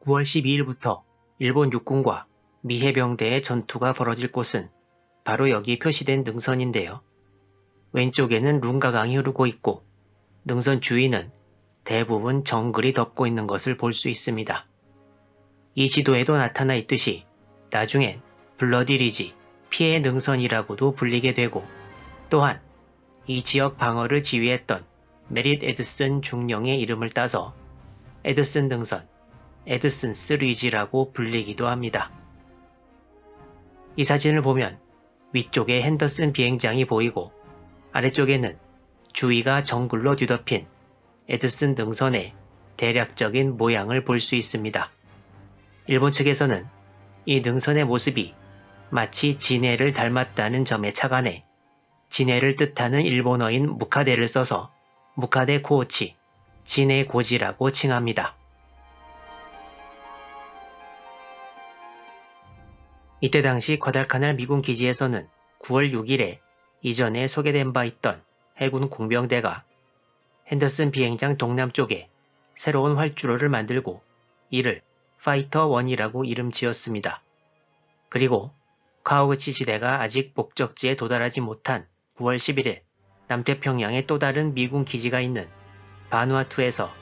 9월 12일부터 일본 육군과 미 해병대의 전투가 벌어질 곳은 바로 여기 표시된 능선인데요. 왼쪽에는 룬가강이 흐르고 있고 능선 주위는 대부분 정글이 덮고 있는 것을 볼 수 있습니다. 이 지도에도 나타나 있듯이 나중엔 블러디리지 피해 능선이라고도 불리게 되고, 또한 이 지역 방어를 지휘했던 메릿 에드슨 중령의 이름을 따서 에드슨 능선, 에드슨스 리지라고 불리기도 합니다. 이 사진을 보면 위쪽에 핸더슨 비행장이 보이고 아래쪽에는 주위가 정글로 뒤덮인 에드슨 능선의 대략적인 모양을 볼 수 있습니다. 일본 측에서는 이 능선의 모습이 마치 진해를 닮았다는 점에 착안해 진해를 뜻하는 일본어인 무카데를 써서 무카데 코오치, 진해 고지라고 칭합니다. 이때 당시 과달카날 미군 기지에서는 9월 6일에 이전에 소개된 바 있던 해군 공병대가 핸더슨 비행장 동남쪽에 새로운 활주로를 만들고 이를 파이터 1이라고 이름 지었습니다. 그리고 카오구치 지대가 아직 목적지에 도달하지 못한 9월 11일 남태평양에 또 다른 미군 기지가 있는 바누아투에서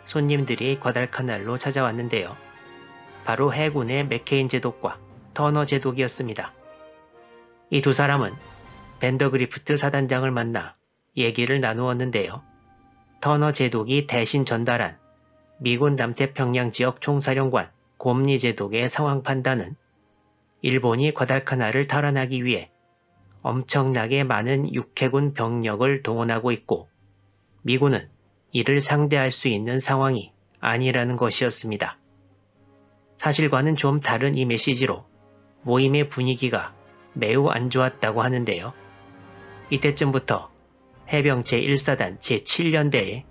손님들이 과달카날로 찾아왔는데요. 바로 해군의 맥케인 제독과 터너 제독이었습니다. 이 두 사람은 밴더그리프트 사단장을 만나 얘기를 나누었는데요. 터너 제독이 대신 전달한 미군 남태평양 지역 총사령관 곰리 제독의 상황 판단은 일본이 과달카날을 탈환하기 위해 엄청나게 많은 육해군 병력을 동원하고 있고 미군은 이를 상대할 수 있는 상황이 아니라는 것이었습니다. 사실과는 좀 다른 이 메시지로 모임의 분위기가 매우 안 좋았다고 하는데요. 이때쯤부터 해병 제1사단 제7연대에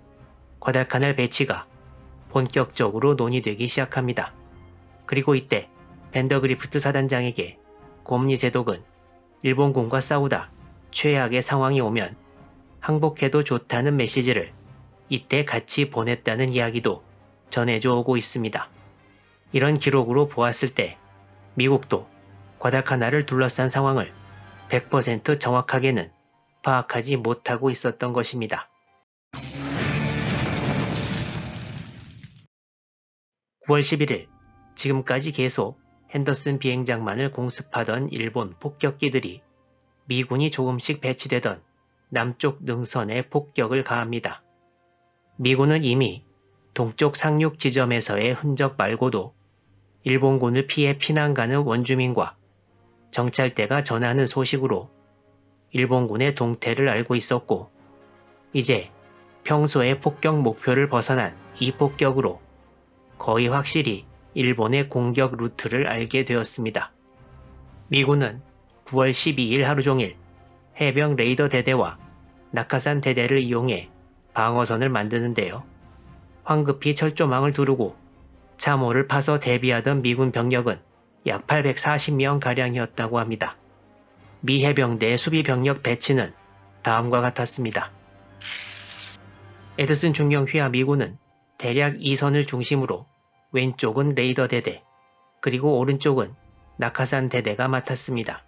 과달카날 배치가 본격적으로 논의되기 시작합니다. 그리고 이때 밴더그리프트 사단장에게 곰리 제독은 일본군과 싸우다 최악의 상황이 오면 항복해도 좋다는 메시지를 이때 같이 보냈다는 이야기도 전해져 오고 있습니다. 이런 기록으로 보았을 때 미국도 과달카날을 둘러싼 상황을 100% 정확하게는 파악하지 못하고 있었던 것입니다. 9월 11일 지금까지 계속 핸더슨 비행장만을 공습하던 일본 폭격기들이 미군이 조금씩 배치되던 남쪽 능선에 폭격을 가합니다. 미군은 이미 동쪽 상륙 지점에서의 흔적 말고도 일본군을 피해 피난 가는 원주민과 정찰대가 전하는 소식으로 일본군의 동태를 알고 있었고, 이제 평소의 폭격 목표를 벗어난 이 폭격으로 거의 확실히 일본의 공격 루트를 알게 되었습니다. 미군은 9월 12일 하루 종일 해병 레이더 대대와 낙하산 대대를 이용해 방어선을 만드는데요. 황급히 철조망을 두르고 참호를 파서 대비하던 미군 병력은 약 840명가량이었다고 합니다. 미 해병대의 수비 병력 배치는 다음과 같았습니다. 에드슨 중령 휘하 미군은 대략 2선을 중심으로 왼쪽은 레이더 대대, 그리고 오른쪽은 낙하산 대대가 맡았습니다.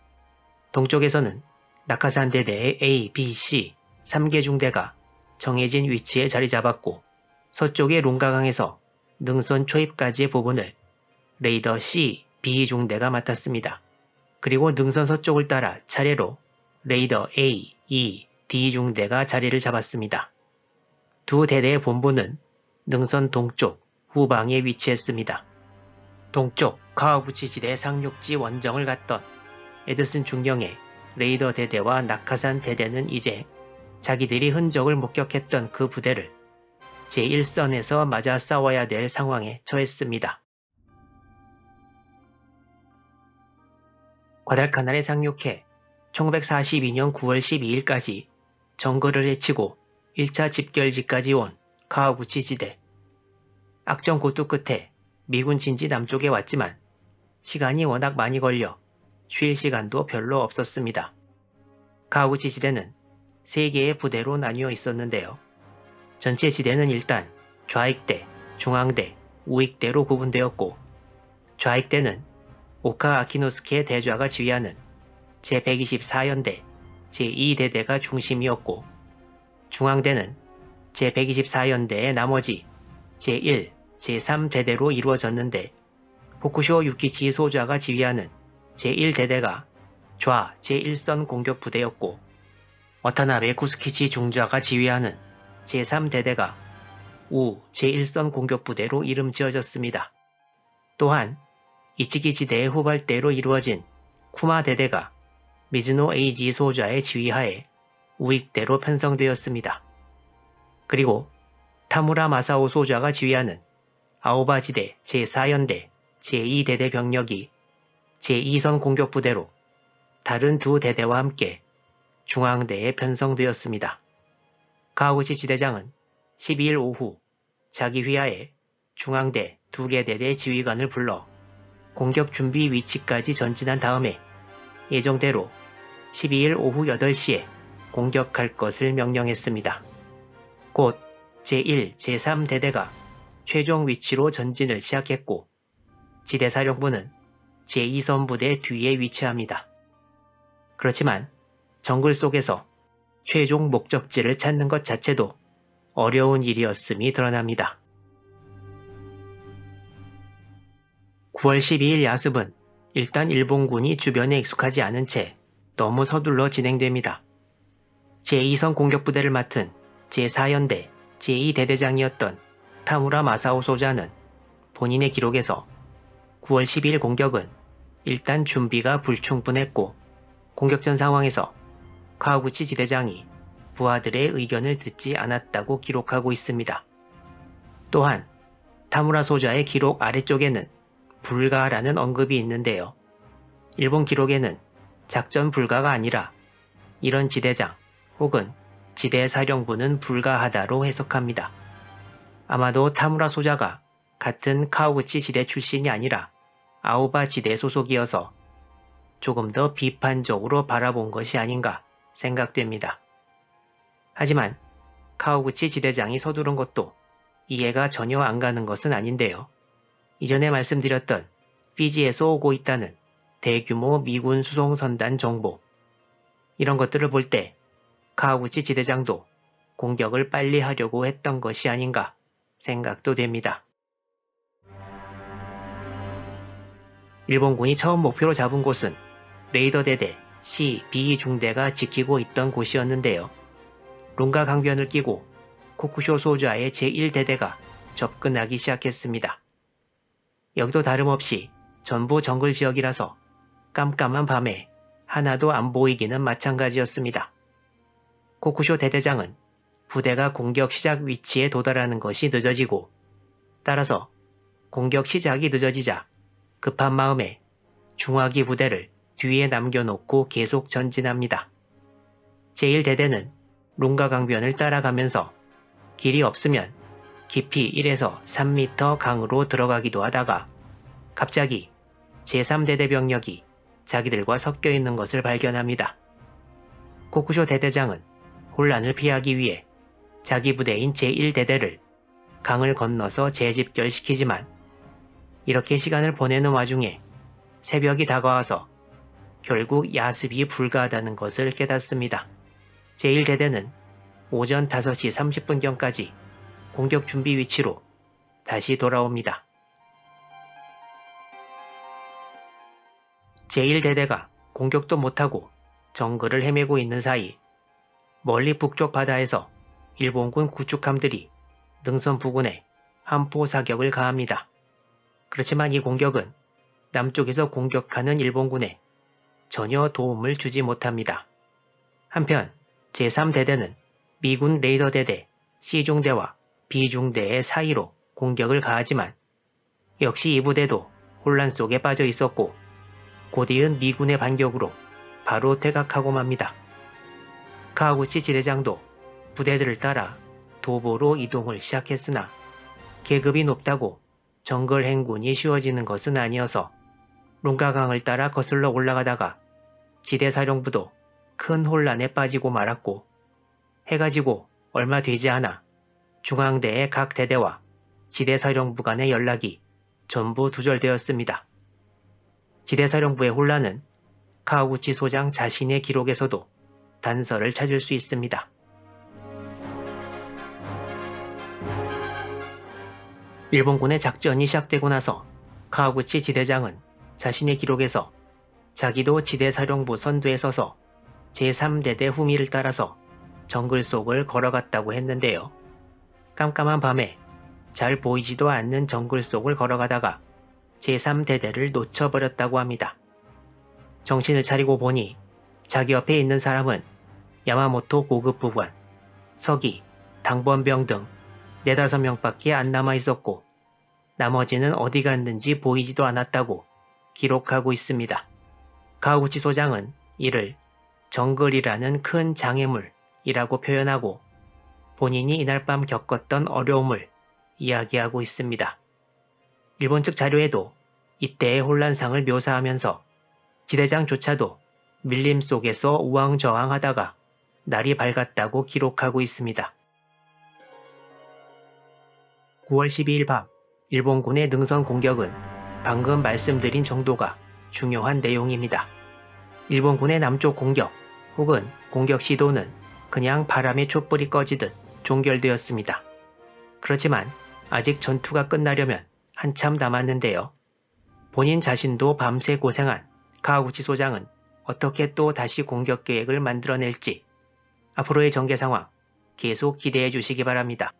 동쪽에서는 낙하산 대대의 A, B, C 3개 중대가 정해진 위치에 자리 잡았고, 서쪽의 룬가강에서 능선 초입까지의 부분을 레이더 C, B 중대가 맡았습니다. 그리고 능선 서쪽을 따라 차례로 레이더 A, E, D 중대가 자리를 잡았습니다. 두 대대의 본부는 능선 동쪽 후방에 위치했습니다. 동쪽 카와구치 지대 상륙지 원정을 갔던 에드슨 중령의 레이더 대대와 낙하산 대대는 이제 자기들이 흔적을 목격했던 그 부대를 제1선에서 맞아 싸워야 될 상황에 처했습니다. 과달카날에 상륙해 1942년 9월 12일까지 정글을 헤치고 1차 집결지까지 온 카와구치 지대. 악전 고투 끝에 미군 진지 남쪽에 왔지만 시간이 워낙 많이 걸려 쉴 시간도 별로 없었습니다. 카와구치 지대는 3개의 부대로 나뉘어 있었는데요. 전체 지대는 일단 좌익대, 중앙대, 우익대로 구분되었고 좌익대는 오카 아키노스케 대좌가 지휘하는 제124연대 제2대대가 중심이었고 중앙대는 제124연대의 나머지 제1, 제3대대로 이루어졌는데 호쿠쇼 유키치 소좌가 지휘하는 제1대대가 좌 제1선 공격부대였고 와타나베 구스키치 중좌가 지휘하는 제3대대가 우 제1선 공격부대로 이름 지어졌습니다. 또한 이치기 지대의 후발대로 이루어진 쿠마 대대가 미즈노 에이지 소좌의 지휘하에 우익대로 편성되었습니다. 그리고 타무라 마사오 소좌가 지휘하는 아오바 지대 제4연대 제2대대 병력이 제2선 공격부대로 다른 두 대대와 함께 중앙대에 편성되었습니다. 가와구치 지대장은 12일 오후 자기 휘하에 중앙대 두 개 대대 지휘관을 불러 공격 준비 위치까지 전진한 다음에 예정대로 12일 오후 8시에 공격할 것을 명령했습니다. 곧 제1, 제3대대가 최종 위치로 전진을 시작했고 지대사령부는 제2선 부대 뒤에 위치합니다. 그렇지만 정글 속에서 최종 목적지를 찾는 것 자체도 어려운 일이었음이 드러납니다. 9월 12일 야습은 일단 일본군이 주변에 익숙하지 않은 채 너무 서둘러 진행됩니다. 제2선 공격부대를 맡은 제4연대 제2대대장이었던 타무라 마사오 소자는 본인의 기록에서 9월 12일 공격은 일단 준비가 불충분했고 공격전 상황에서 카와구치 지대장이 부하들의 의견을 듣지 않았다고 기록하고 있습니다. 또한 타무라 소자의 기록 아래쪽에는 불가라는 언급이 있는데요. 일본 기록에는 작전 불가가 아니라 이런 지대장 혹은 지대사령부는 불가하다로 해석합니다. 아마도 타무라 소자가 같은 카와구치 지대 출신이 아니라 아오바 지대 소속이어서 조금 더 비판적으로 바라본 것이 아닌가 생각됩니다. 하지만 카와구치 지대장이 서두른 것도 이해가 전혀 안 가는 것은 아닌데요. 이전에 말씀드렸던 피지에서 오고 있다는 대규모 미군 수송선단 정보, 이런 것들을 볼 때 카와구치 지대장도 공격을 빨리 하려고 했던 것이 아닌가 생각도 됩니다. 일본군이 처음 목표로 잡은 곳은 레이더 대대 C, B 중대가 지키고 있던 곳이었는데요. 룬가 강변을 끼고 코쿠쇼 소좌의 제1대대가 접근하기 시작했습니다. 여기도 다름없이 전부 정글 지역이라서 깜깜한 밤에 하나도 안 보이기는 마찬가지였습니다. 코쿠쇼 대대장은 부대가 공격 시작 위치에 도달하는 것이 늦어지고 따라서 공격 시작이 늦어지자 급한 마음에 중화기 부대를 뒤에 남겨놓고 계속 전진합니다. 제1대대는 룬가 강변을 따라가면서 길이 없으면 깊이 1에서 3m 강으로 들어가기도 하다가 갑자기 제3대대 병력이 자기들과 섞여 있는 것을 발견합니다. 코쿠쇼 대대장은 혼란을 피하기 위해 자기 부대인 제1대대를 강을 건너서 재집결시키지만 이렇게 시간을 보내는 와중에 새벽이 다가와서 결국 야습이 불가하다는 것을 깨닫습니다. 제1대대는 오전 5시 30분경까지 공격 준비 위치로 다시 돌아옵니다. 제1대대가 공격도 못하고 정글을 헤매고 있는 사이 멀리 북쪽 바다에서 일본군 구축함들이 능선 부근에 함포 사격을 가합니다. 그렇지만 이 공격은 남쪽에서 공격하는 일본군에 전혀 도움을 주지 못합니다. 한편 제3대대는 미군 레이더 대대 C중대와 B중대의 사이로 공격을 가하지만 역시 이 부대도 혼란 속에 빠져 있었고 곧이은 미군의 반격으로 바로 퇴각하고 맙니다. 카와구치 지대장도 부대들을 따라 도보로 이동을 시작했으나 계급이 높다고 정글 행군이 쉬워지는 것은 아니어서 룬가강을 따라 거슬러 올라가다가 지대사령부도 큰 혼란에 빠지고 말았고 해가 지고 얼마 되지 않아 중앙대의 각 대대와 지대사령부 간의 연락이 전부 두절되었습니다. 지대사령부의 혼란은 카와구치 소장 자신의 기록에서도 단서를 찾을 수 있습니다. 일본군의 작전이 시작되고 나서 카와구치 지대장은 자신의 기록에서 자기도 지대사령부 선두에 서서 제3대대 후미를 따라서 정글 속을 걸어갔다고 했는데요. 깜깜한 밤에 잘 보이지도 않는 정글 속을 걸어가다가 제3대대를 놓쳐버렸다고 합니다. 정신을 차리고 보니 자기 옆에 있는 사람은 야마모토 고급 부관, 서기, 당번병 등 4~5명밖에 안 남아 있었고 나머지는 어디 갔는지 보이지도 않았다고 기록하고 있습니다. 카와구치 소장은 이를 정글이라는 큰 장애물이라고 표현하고 본인이 이날 밤 겪었던 어려움을 이야기하고 있습니다. 일본 측 자료에도 이때의 혼란상을 묘사하면서 지대장조차도 밀림 속에서 우왕좌왕하다가 날이 밝았다고 기록하고 있습니다. 9월 12일 밤 일본군의 능선 공격은 방금 말씀드린 정도가 중요한 내용입니다. 일본군의 남쪽 공격 혹은 공격 시도는 그냥 바람에 촛불이 꺼지듯 종결되었습니다. 그렇지만 아직 전투가 끝나려면 한참 남았는데요. 본인 자신도 밤새 고생한 카와구치 소장은 어떻게 또 다시 공격 계획을 만들어낼지 앞으로의 전개 상황 계속 기대해 주시기 바랍니다.